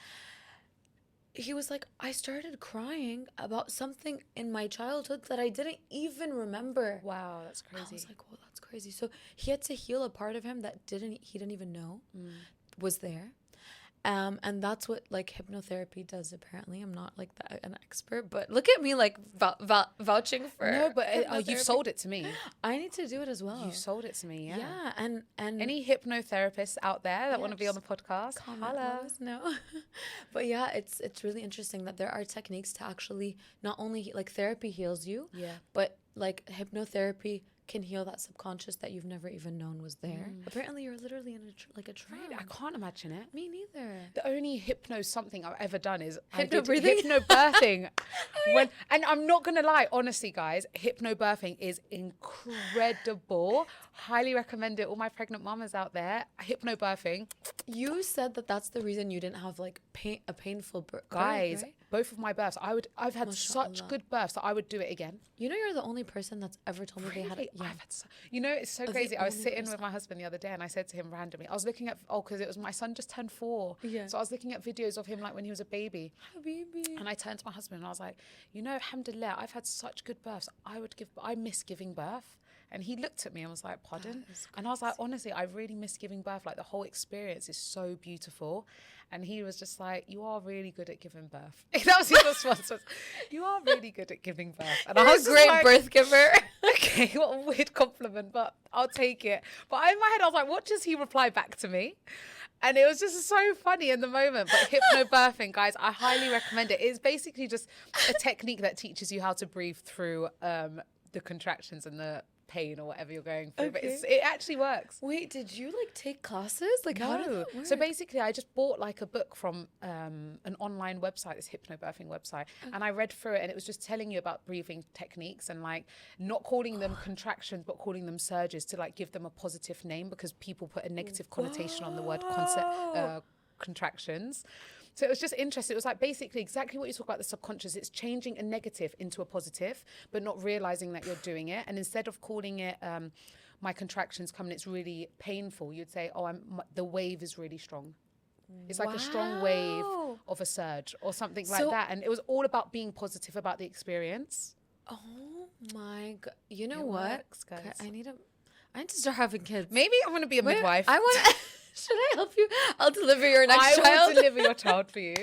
B: he was like, I started crying about something in my childhood that I didn't even remember.
A: Wow, that's crazy.
B: I was like, well, that's crazy. So he had to heal a part of him that he didn't even know was there. And that's what like hypnotherapy does, apparently. I'm not like an expert, but look at me like vouching for.
A: No, but you've sold it to me.
B: I need to do it as well.
A: You sold it to me,
B: yeah. And
A: any hypnotherapists out there that want to be on the podcast,
B: holla. No. But yeah, it's really interesting that there are techniques to actually not only like therapy heals you, but like hypnotherapy can heal that subconscious that you've never even known was there. Apparently, you're literally in a trance.
A: Really? I can't imagine it.
B: Me neither.
A: The only hypno something I've ever done is
B: Hypnobirthing?
A: Hypnobirthing. And I'm not gonna lie, honestly, guys, hypnobirthing is incredible. Highly recommend it. All my pregnant mamas out there, hypnobirthing.
B: You said that that's the reason you didn't have like a painful birth.
A: Guys,
B: right?
A: both of my births, I've had such good births that I would do it again.
B: You know, you're the only person that's ever told me they had it.
A: Yeah. You know, it's so crazy. I was sitting with my husband the other day, and I said to him randomly, I was looking at, because it was my son just turned 4. So I was looking at videos of him like when he was a baby. And I turned to my husband and I was like, you know, alhamdulillah, I've had such good births. I miss giving birth. And he looked at me and was like, pardon?
B: That is
A: And I was like,
B: crazy.
A: honestly, I really miss giving birth. Like, the whole experience is so beautiful. And he was just like, you are really good at giving birth. That was his response. Was, you are really good at giving birth. And I
B: You're
A: was
B: a
A: just
B: great
A: like,
B: birth giver.
A: okay, what a weird compliment, but I'll take it. But in my head, I was like, what does he reply back to me? And it was just so funny in the moment. But hypnobirthing, guys, I highly recommend it. It's basically just a technique that teaches you how to breathe through the contractions and the pain or whatever you're going through. But
B: Okay.
A: it actually works.
B: Wait, did you like take classes? Like how did
A: No.
B: that work?
A: So basically, I just bought like a book from an online website, this hypnobirthing website, and I read through it, and it was just telling you about breathing techniques and like not calling them contractions, but calling them surges to like give them a positive name, because people put a negative connotation on the word contractions. So it was just interesting. It was like basically exactly what you talk about, the subconscious. It's changing a negative into a positive, but not realizing that you're doing it. And instead of calling it my contractions come and it's really painful, you'd say, oh, the wave is really strong. It's like a strong wave
B: Wow.
A: of a surge or something like
B: So-
A: that. And it was all about being positive about the experience.
B: Oh my god! You know
A: It
B: what?
A: works, guys.
B: Okay, I need to start having kids.
A: Maybe I'm going to be a
B: Wait,
A: midwife.
B: I want. Should I help you? I'll deliver your next
A: I
B: child.
A: will deliver your child for you.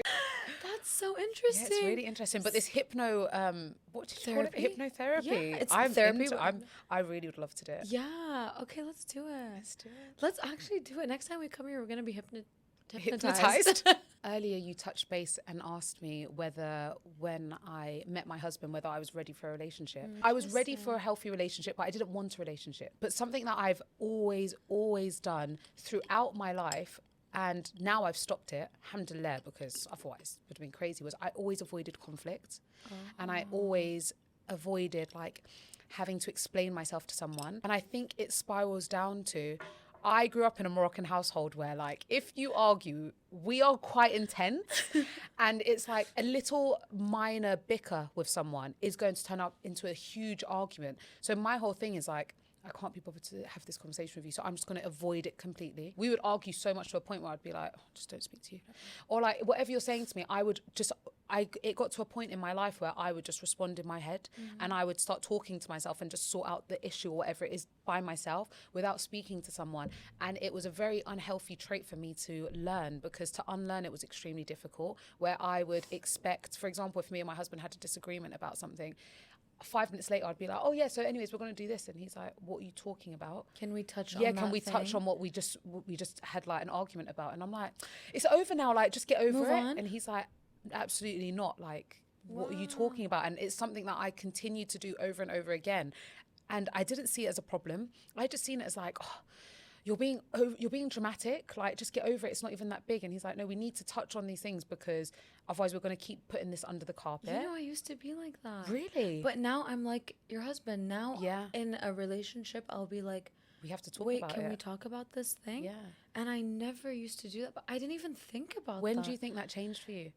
B: That's so
A: Yeah,
B: interesting.
A: it's really interesting. But this what did you call it?
B: Therapy?
A: Hypnotherapy.
B: Yeah, it's
A: I'm
B: therapy.
A: I really would love to do it.
B: Yeah. Okay, let's do it.
A: Let's do it.
B: Let's actually do it. Next time we come here, we're gonna be hypnotized.
A: Hypnotized. Earlier, you touched base and asked me whether, when I met my husband, whether I was ready for a relationship. I was ready for a healthy relationship, but I didn't want a relationship. But something that I've always done throughout my life, and now I've stopped it, alhamdulillah, because otherwise it would have been crazy, was I always avoided conflict. And I always avoided like having to explain myself to someone. And I think it spirals down to, I grew up in a Moroccan household where like if you argue, we are quite intense and it's like a little minor bicker with someone is going to turn up into a huge argument. So my whole thing is like, I can't be bothered to have this conversation with you, so I'm just going to avoid it completely. We would argue so much to a point where I'd be like, oh, just don't speak to you. Or like whatever you're saying to me, it got to a point in my life where I would just respond in my head and I would start talking to myself and just sort out the issue or whatever it is by myself without speaking to someone. And it was a very unhealthy trait for me to learn, because to unlearn it was extremely difficult, where I would expect, for example, if me and my husband had a disagreement about something, 5 minutes later I'd be like, oh yeah, so anyways we're going to do this, and he's like, what are you talking about?
B: Can we touch on
A: Yeah,
B: that
A: can we touch
B: thing?
A: on what we just had like an argument about? And I'm like, it's over now, like just get over
B: Move
A: it.
B: on.
A: And he's like, absolutely not, like what are you talking about? And it's something that I continue to do over and over again, and I didn't see it as a problem. I just seen it as like, oh, you're being dramatic, like just get over it, it's not even that big. And he's like, no, we need to touch on these things, because otherwise we're going to keep putting this under the carpet.
B: You know, I used to be like that.
A: Really?
B: But now I'm like your husband. Now,
A: Yeah.
B: in a relationship, I'll be like,
A: We have to talk
B: wait,
A: about
B: can
A: it.
B: we talk about this thing?
A: Yeah.
B: And I never used to do that, but I didn't even think about
A: When
B: that.
A: do you think that changed for you?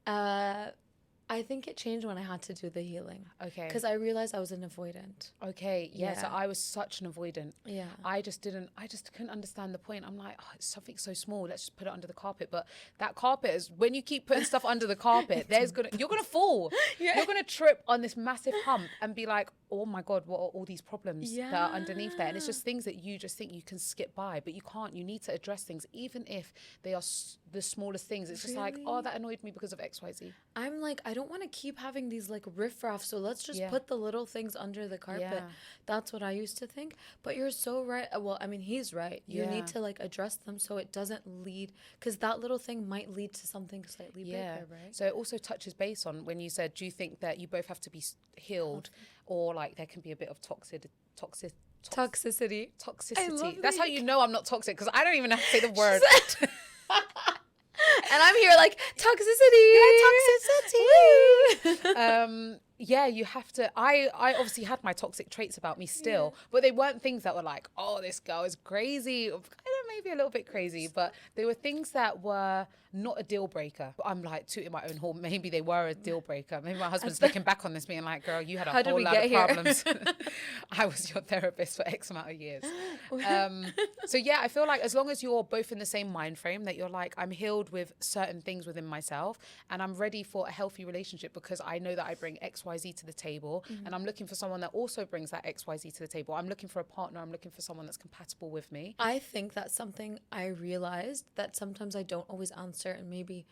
B: I think it changed when I had to do the healing.
A: Okay.
B: Because I realized I was an avoidant.
A: Okay, yeah, so
B: Yeah.
A: I was such an avoidant.
B: Yeah.
A: I just couldn't understand the point. I'm like, oh, it's something so small, let's just put it under the carpet. But that carpet is, when you keep putting stuff under the carpet, you're gonna fall.
B: Yeah.
A: You're gonna trip on this massive hump and be like, oh my God, what are all these problems that are underneath there? And it's just things that you just think you can skip by, but you can't. You need to address things, even if they are the smallest things. It's just like, oh,
B: Really?
A: that annoyed me because of XYZ.
B: I'm like, I don't want to keep having these like riffraff, so let's just
A: Yeah.
B: put the little things under the carpet.
A: Yeah.
B: That's what I used to think. But you're so right. Well, I mean, he's right. You
A: Yeah.
B: need to like address them so it doesn't lead, because that little thing might lead to something slightly bigger, right?
A: So it also touches base on when you said, do you think that you both have to be healed, or like there can be a bit of
B: Toxicity.
A: toxicity?
B: love
A: That's
B: that
A: how
B: you
A: you know I'm not toxic, because I don't even have to say the word.
B: And I'm here like, toxicity.
A: Toxicity. Yeah, you have to. I obviously had my toxic traits about me still, but they weren't things that were like, oh, this girl is crazy. It kind of maybe a little bit crazy, but they were things that were not a deal breaker. I'm like tooting my own horn. Maybe they were a deal breaker. Maybe my husband's looking back on this being like, girl, you had a whole lot of problems. I was your therapist for X amount of years. So yeah, I feel like as long as you're both in the same mind frame, that you're like, I'm healed with certain things within myself and I'm ready for a healthy relationship because I know that I bring XYZ to the table, and I'm looking for someone that also brings that XYZ to the table. I'm looking for a partner. I'm looking for someone that's compatible with me.
B: I think that's something I realized that sometimes I don't always answer, and maybe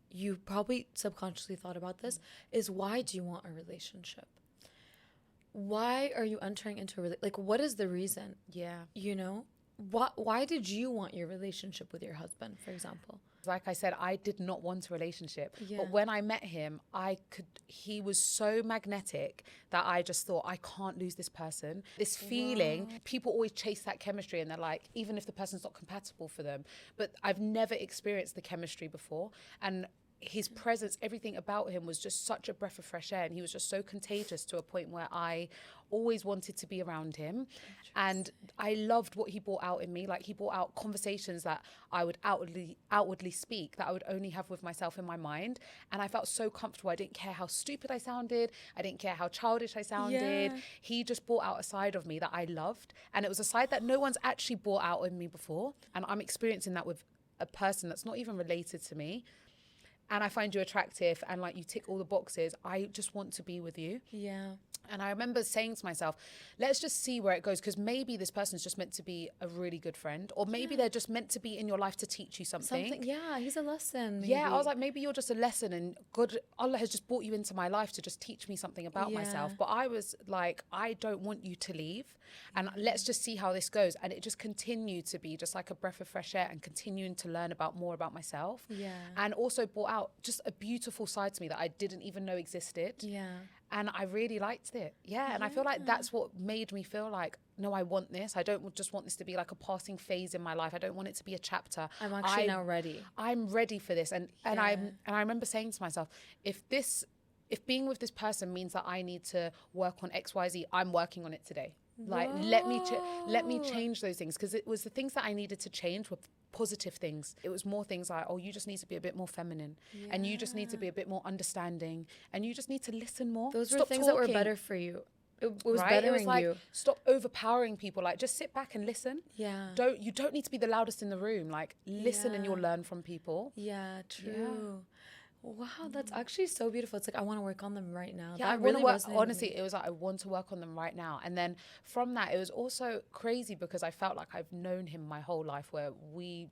B: you probably subconsciously thought about this, is why do you want a relationship? Why are you entering into like, what is the reason?
A: Yeah.
B: You know, why did you want your relationship with your husband, for example?
A: Like I said, I did not want a relationship.
B: Yeah.
A: But when I met him, he was so magnetic that I just thought, I can't lose this person. This feeling, people always chase that chemistry and they're like, even if the person's not compatible for them. But I've never experienced the chemistry before. And his presence, everything about him was just such a breath of fresh air, and he was just so contagious to a point where I always wanted to be around him. And I loved what he brought out in me. Like, he brought out conversations that I would outwardly speak, that I would only have with myself in my mind, and I felt so comfortable. I didn't care how stupid I sounded, I didn't care how childish I sounded. He just brought out a side of me that I loved, and it was a side that no one's actually brought out in me before, and I'm experiencing that with a person that's not even related to me. And I find you attractive and like you tick all the boxes. I just want to be with you.
B: Yeah.
A: And I remember saying to myself, let's just see where it goes, because maybe this person's just meant to be a really good friend, or maybe they're just meant to be in your life to teach you something.
B: Yeah, he's a lesson. Maybe.
A: Yeah, I was like, maybe you're just a lesson, and God, Allah has just brought you into my life to just teach me something about myself. But I was like, I don't want you to leave, and let's just see how this goes. And it just continued to be just like a breath of fresh air, and continuing to learn more about myself.
B: Yeah.
A: And also brought out just a beautiful side to me that I didn't even know existed.
B: Yeah.
A: And I really liked it. Yeah. And I feel like that's what made me feel like, no, I want this. I don't just want this to be like a passing phase in my life. I don't want it to be a chapter.
B: I'm actually now ready.
A: I'm ready for this. And I remember saying to myself, if being with this person means that I need to work on XYZ, I'm working on it today. Like, let me change those things, because it was the things that I needed to change were positive things. It was more things like, oh, you just need to be a bit more feminine, and you just need to be a bit more understanding, and you just need to listen more.
B: Those were things that were better for you. It was bettering
A: It was like,
B: you.
A: stop overpowering people. Like, just sit back and listen.
B: Yeah.
A: You don't need to be the loudest in the room. Like, listen and you'll learn from people.
B: Yeah, true. Yeah. Wow, that's actually so beautiful. It's like, I want to work on them right now.
A: Yeah,
B: that
A: I
B: really
A: want to work. Honestly, it was like, I want to work on them right now. And then from that, it was also crazy because I felt like I've known him my whole life, where we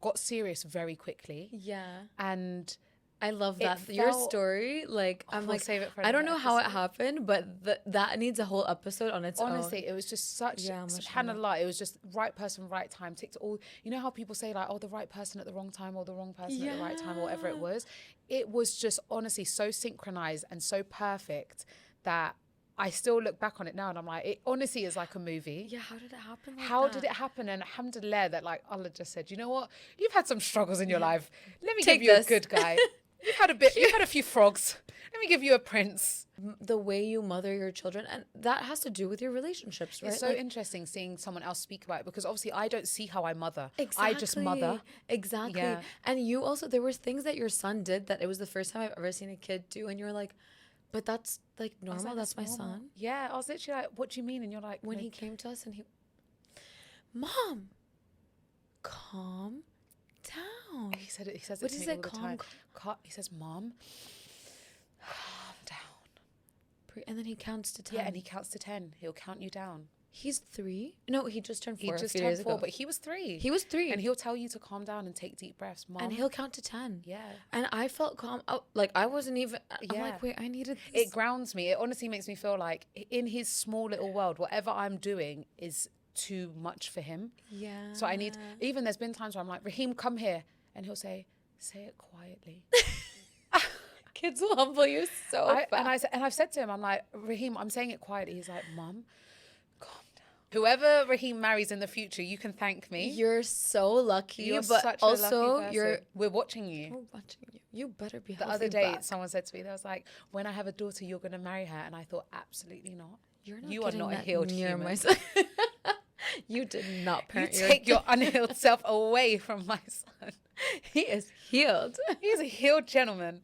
A: got serious very quickly.
B: Yeah.
A: And
B: I love that. Your story, like, I'm like,
A: save it for
B: I don't know how it happened, but that needs a whole episode on its own.
A: Honestly, it was just such, subhanAllah, it was just right person, right time, ticked all, you know how people say like, oh, the right person at the wrong time, or the wrong person at the right time, or whatever it was. It was just honestly so synchronized and so perfect that I still look back on it now and I'm like, it honestly is like a movie.
B: Yeah, how did it happen?
A: How did it happen? And alhamdulillah that like Allah just said, you know what? You've had some struggles in your life. Let me give you a good guy. You've had a few frogs. Let me give you a prince.
B: The way you mother your children, and that has to do with your relationships, right?
A: It's so interesting seeing someone else speak about it, because obviously I don't see how I mother.
B: Exactly.
A: I just mother.
B: Exactly. Yeah. And you also, there were things that your son did that it was the first time I've ever seen a kid do, and you were like, but that's like normal. Like, that's my son.
A: Yeah. I was literally like, what do you mean? And you're like,
B: when he came to us and Mom, calm down.
A: He says it
B: what
A: to me all the time. He says, Mom, calm down.
B: And then he counts to 10.
A: Yeah, and he counts to 10. He'll count you down.
B: He's 3? No, he just turned 4.
A: He just turned 4, but he was 3.
B: He was 3.
A: And he'll tell you to calm down and take deep breaths, Mom.
B: And he'll count to 10.
A: Yeah.
B: And I felt calm. Like, I wasn't even... I'm like, wait, I needed this.
A: It grounds me. It honestly makes me feel like in his small little world, whatever I'm doing is too much for him.
B: Yeah.
A: So I need... Even there's been times where I'm like, Raheem, come here. And he'll say it quietly.
B: Kids will humble you so fast.
A: And I've said to him, I'm like, Raheem, I'm saying it quietly. He's like, Mom, calm down. Whoever Raheem marries in the future, you can thank me.
B: You're so lucky.
A: You're
B: but
A: such
B: also,
A: a lucky person. We're watching you.
B: We're watching you. You better be
A: healthy. The other day, someone said to me, they was like, when I have a daughter, you're going to marry her. And I thought, absolutely not.
B: You're not
A: you are not a healed
B: near
A: human.
B: You did not
A: You
B: parent
A: take your unhealed self away from my son.
B: He is healed.
A: He's a healed gentleman.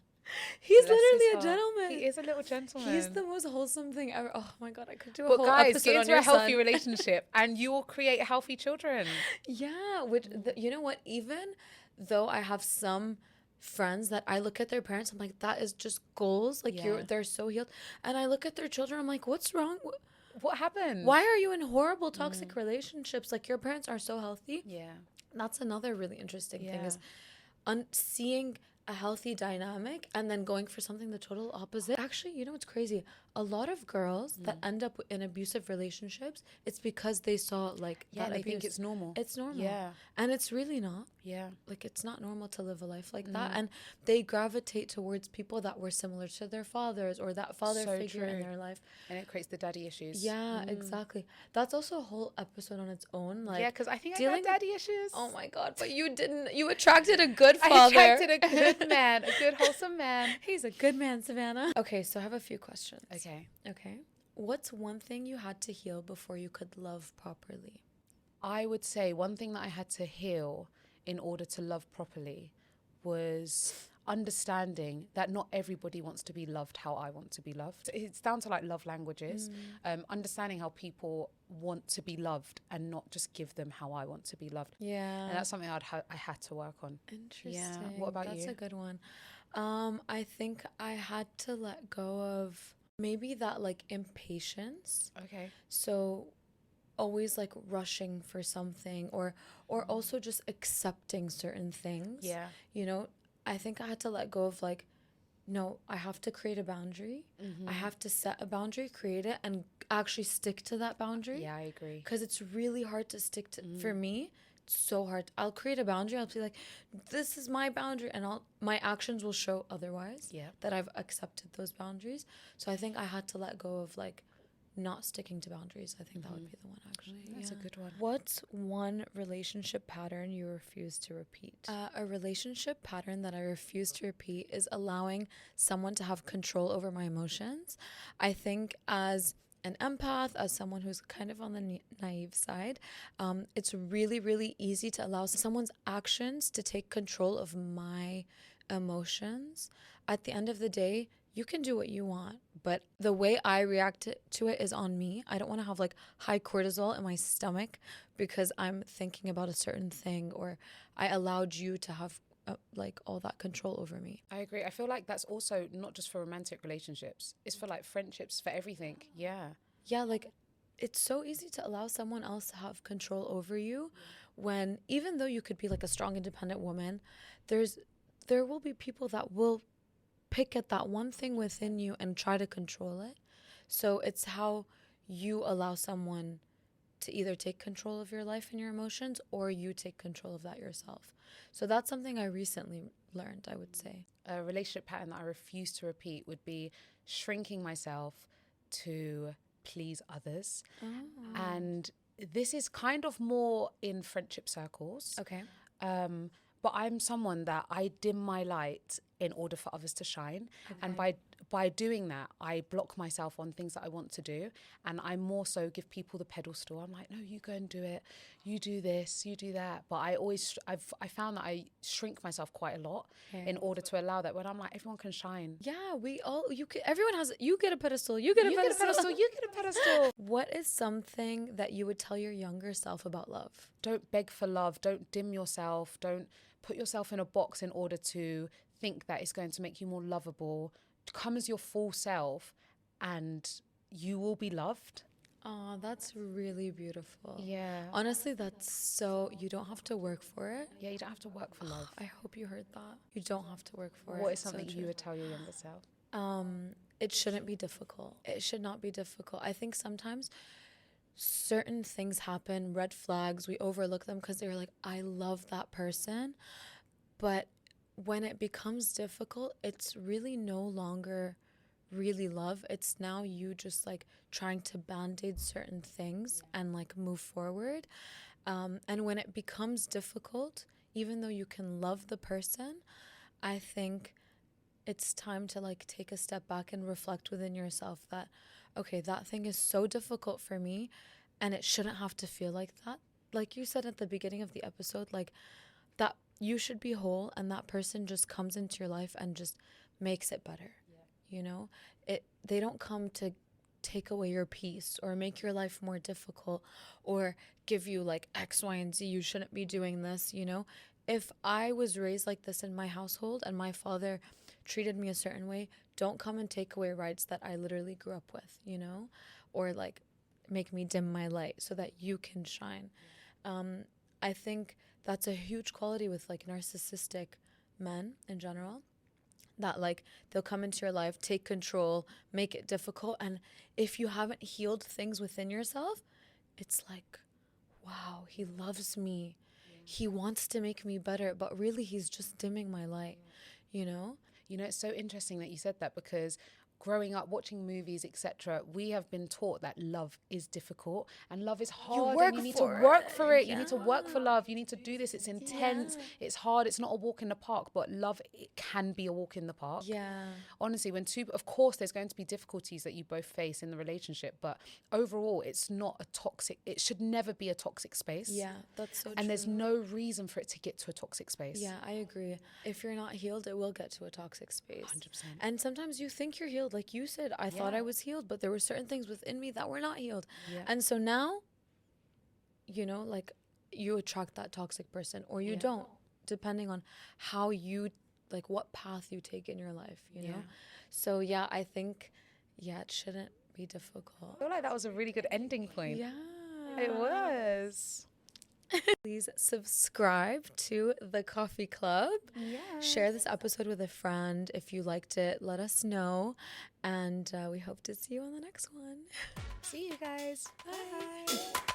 B: He's
A: Bless his
B: literally a
A: heart.
B: gentleman.
A: He is a little gentleman.
B: He's the most wholesome thing ever. Oh my god, I could do a
A: But
B: whole
A: guys,
B: episode
A: get
B: on
A: into
B: your
A: a healthy
B: son.
A: relationship and you will create healthy children.
B: Yeah, which you know what? Even though I have some friends that I look at their parents, I'm like, that is just goals. Like
A: Yeah.
B: they're so healed, and I look at their children, I'm like, what's wrong?
A: What happened?
B: Why are you in horrible toxic relationships? Like your parents are so healthy.
A: Yeah.
B: That's another really interesting thing
A: Yeah.
B: is seeing a healthy dynamic and then going for something the total opposite. Actually, you know what's crazy? A lot of girls that end up in abusive relationships, it's because they saw like that
A: they
B: abuse.
A: think it's normal.
B: It's normal.
A: Yeah.
B: And it's really not.
A: Yeah.
B: Like it's not normal to live a life like that. And they gravitate towards people that were similar to their fathers or that father
A: So
B: figure in
A: true.
B: their life.
A: And it creates the daddy issues.
B: Yeah, exactly. That's also a whole episode on its own. Like
A: Yeah, because I think I
B: dealing
A: got daddy issues.
B: Oh my god, but you didn't. You attracted a good father.
A: I attracted a good man, a good wholesome man.
B: He's a good man, Savannah. Okay, so I have a few questions.
A: Okay.
B: What's one thing you had to heal before you could love properly?
A: I would say one thing that I had to heal in order to love properly was understanding that not everybody wants to be loved how I want to be loved. It's down to like love languages, understanding how people want to be loved and not just give them how I want to be loved.
B: Yeah.
A: And that's something I had to work on.
B: Interesting.
A: Yeah. What about you?
B: That's a good one. I think I had to let go of maybe that like impatience.
A: Okay.
B: So always like rushing for something or also just accepting certain things.
A: Yeah.
B: You know, I think I had to let go of like, no, I have to create a boundary. I have to set a boundary, create it, and actually stick to that boundary.
A: Yeah, I agree.
B: Because it's really hard to stick to. For me, it's so hard. I'll create a boundary. I'll be like, this is my boundary, and my actions will show otherwise.
A: Yeah.
B: That I've accepted those boundaries. So I think I had to let go of like not sticking to boundaries. I think that would be the one actually.
A: That's a good one.
B: What's one relationship pattern you refuse to repeat? A relationship pattern that I refuse to repeat is allowing someone to have control over my emotions. I think as an empath, as someone who's kind of on the naive side, it's really, really easy to allow someone's actions to take control of my emotions. At the end of the day, you can do what you want, but the way I react to it is on me. I don't want to have like high cortisol in my stomach because I'm thinking about a certain thing or I allowed you to have like all that control over me.
A: I agree. I feel like that's also not just for romantic relationships. It's for like friendships, for everything. Yeah.
B: Yeah, like it's so easy to allow someone else to have control over you when even though you could be like a strong independent woman, there will be people that will pick at that one thing within you and try to control it. So it's how you allow someone to either take control of your life and your emotions or you take control of that yourself. So that's something I recently learned, I would say.
A: A relationship pattern that I refuse to repeat would be shrinking myself to please others. And this is kind of more in friendship circles.
B: Okay.
A: But I'm someone that I dim my light in order for others to shine.
B: Okay.
A: And by doing that, I block myself on things that I want to do. And I more so give people the pedestal. I'm like, no, you go and do it. You do this, you do that. But I found that I shrink myself quite a lot in order to allow that when I'm like, everyone can shine.
B: Yeah, you get a pedestal, you get a pedestal.
A: You get a pedestal.
B: What is something that you would tell your younger self about love?
A: Don't beg for love. Don't dim yourself. Don't put yourself in a box in order to think that it's going to make you more lovable. Come as your full self and you will be loved.
B: Oh, that's really beautiful.
A: Yeah.
B: Honestly, that's so, you don't have to work for it.
A: Yeah, you don't have to work for love.
B: I hope you heard that. You don't have to work for it.
A: What is
B: It's so
A: something you
B: true.
A: would tell your younger self?
B: It shouldn't be difficult. It should not be difficult. I think sometimes certain things happen, red flags, we overlook them because they're like, I love that person. But when it becomes difficult, it's really no longer really love. It's now you just like trying to band-aid certain things and like move forward. And when it becomes difficult, even though you can love the person, I think it's time to like take a step back and reflect within yourself that, okay, that thing is so difficult for me And it shouldn't have to feel like that. Like you said at the beginning of the episode, like that you should be whole and that person just comes into your life and just makes it better. You know, they don't come to take away your peace or make your life more difficult or give you like X, Y, and Z. You shouldn't be doing this, you know. If I was raised like this in my household and my father treated me a certain way, don't come and take away rights that I literally grew up with, you know, or like make me dim my light so that you can shine. I think that's a huge quality with like narcissistic men in general, that like they'll come into your life, take control, make it difficult. And if you haven't healed things within yourself, it's like, wow, he loves me. He wants to make me better, but really he's just dimming my light, you know?
A: You know, it's so interesting that you said that, because growing up, watching movies, etc., we have been taught that love is difficult and love is hard.
B: work
A: And you need to
B: for
A: work
B: it.
A: for it. You need to work for love. You need to do this. It's intense.
B: Yeah.
A: It's hard. It's not a walk in the park, but love, it can be a walk in the park.
B: Yeah.
A: Honestly, of course, there's going to be difficulties that you both face in the relationship, but overall, it's not a toxic, it should never be a toxic space.
B: Yeah, that's so true.
A: And there's no reason for it to get to a toxic space.
B: Yeah, I agree. If you're not healed, it will get to a toxic space.
A: 100%.
B: And sometimes you think you're healed. Like you said, I thought I was healed, but there were certain things within me that were not healed.
A: Yeah.
B: And so now, you know, like you attract that toxic person or you don't, depending on how you, like what path you take in your life, you know? So yeah, I think, it shouldn't be difficult.
A: I feel like that was a really good ending point.
B: Yeah.
A: It was.
B: Please subscribe to the Coffee Club.
A: Yeah.
B: Share this episode with a friend. If you liked it, let us know. And we hope to see you on the next one.
A: See you guys.
B: Bye.